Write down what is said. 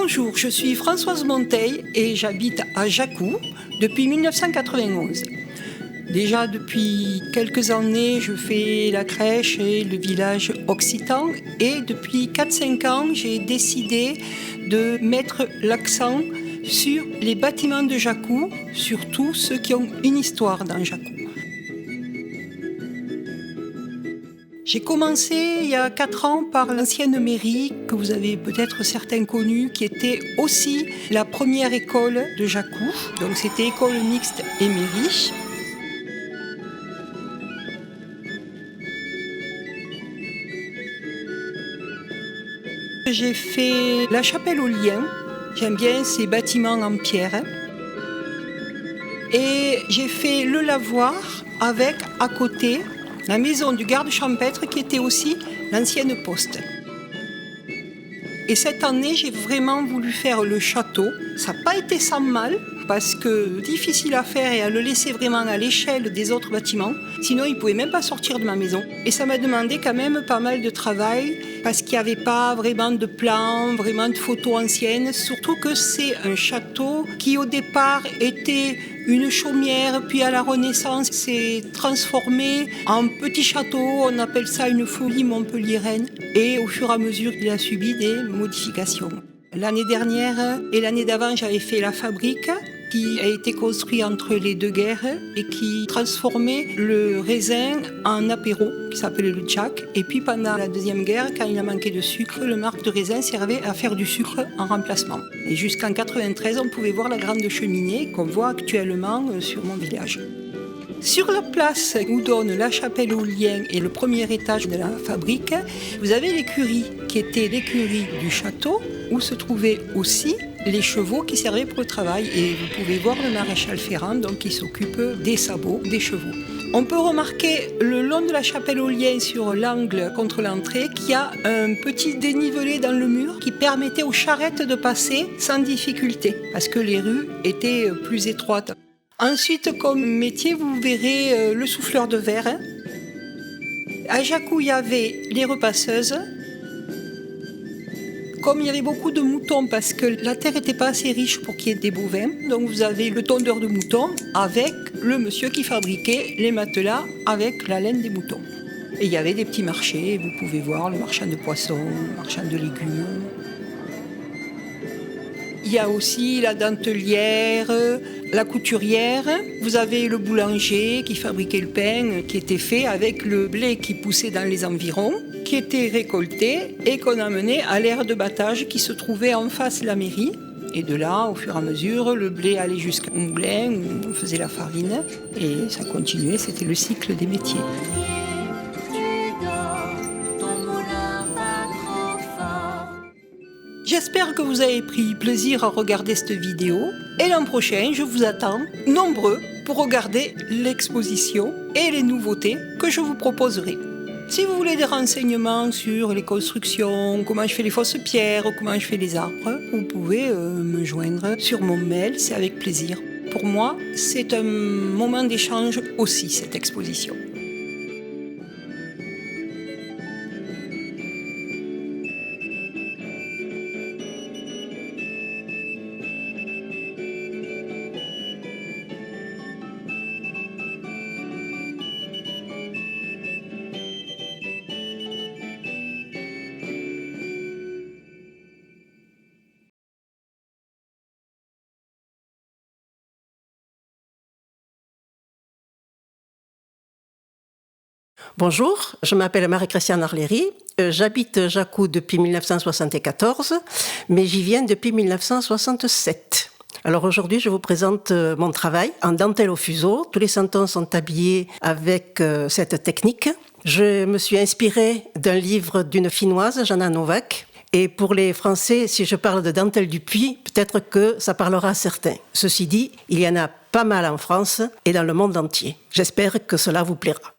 Bonjour, je suis Françoise Monteil et j'habite à Jacou depuis 1991. Déjà depuis quelques années, je fais la crèche et le village occitan et depuis 4-5 ans, j'ai décidé de mettre l'accent sur les bâtiments de Jacou, surtout ceux qui ont une histoire dans Jacou. J'ai commencé il y a 4 ans par l'ancienne mairie, que vous avez peut-être certains connus, qui était aussi la première école de Jacou. Donc c'était école mixte et mairie. J'ai fait la chapelle aux liens. J'aime bien ces bâtiments en pierre. Et j'ai fait le lavoir avec, à côté, la maison du garde champêtre qui était aussi l'ancienne poste. Et cette année, j'ai vraiment voulu faire le château. Ça n'a pas été sans mal, parce que difficile à faire et à le laisser vraiment à l'échelle des autres bâtiments. Sinon, il ne pouvait même pas sortir de ma maison. Et ça m'a demandé quand même pas mal de travail, parce qu'il n'y avait pas vraiment de plans, vraiment de photos anciennes. Surtout que c'est un château qui, au départ, était une chaumière, puis à la Renaissance, s'est transformé en petit château. On appelle ça une folie montpelliéraine. Et au fur et à mesure, il a subi des modifications. L'année dernière et l'année d'avant, j'avais fait la fabrique qui a été construite entre les deux guerres et qui transformait le raisin en apéro, qui s'appelait le jack. Et puis pendant la Deuxième Guerre, quand il a manqué de sucre, le marc de raisin servait à faire du sucre en remplacement. Et jusqu'en 93, on pouvait voir la grande cheminée qu'on voit actuellement sur mon village. Sur la place où donne la chapelle aux liens et le premier étage de la fabrique, vous avez l'écurie, qui était l'écurie du château, où se trouvaient aussi les chevaux qui servaient pour le travail. Et vous pouvez voir le maréchal Ferrand, donc, qui s'occupe des sabots des chevaux. On peut remarquer le long de la chapelle aux liens, sur l'angle contre l'entrée, qu'il y a un petit dénivelé dans le mur qui permettait aux charrettes de passer sans difficulté, parce que les rues étaient plus étroites. Ensuite, comme métier, vous verrez le souffleur de verre. À Jacou, il y avait les repasseuses. Comme il y avait beaucoup de moutons, parce que la terre n'était pas assez riche pour qu'il y ait des bovins, donc vous avez le tondeur de moutons avec le monsieur qui fabriquait les matelas avec la laine des moutons. Et il y avait des petits marchés, vous pouvez voir le marchand de poissons, le marchand de légumes. Il y a aussi la dentelière, la couturière. Vous avez le boulanger qui fabriquait le pain, qui était fait avec le blé qui poussait dans les environs, qui était récolté et qu'on amenait à l'aire de battage qui se trouvait en face de la mairie. Et de là, au fur et à mesure, le blé allait jusqu'au moulin où on faisait la farine. Et ça continuait, c'était le cycle des métiers. J'espère que vous avez pris plaisir à regarder cette vidéo. Et l'an prochain, je vous attends nombreux pour regarder l'exposition et les nouveautés que je vous proposerai. Si vous voulez des renseignements sur les constructions, comment je fais les fausses pierres, comment je fais les arbres, vous pouvez me joindre sur mon mail, c'est avec plaisir. Pour moi, c'est un moment d'échange aussi, cette exposition. Bonjour, je m'appelle Marie-Christiane Arléry, j'habite Jacou depuis 1974, mais j'y viens depuis 1967. Alors aujourd'hui, je vous présente mon travail en dentelle au fuseau. Tous les santons sont habillés avec cette technique. Je me suis inspirée d'un livre d'une Finnoise, Jana Novak. Et pour les Français, si je parle de dentelle du Puy, peut-être que ça parlera à certains. Ceci dit, il y en a pas mal en France et dans le monde entier. J'espère que cela vous plaira.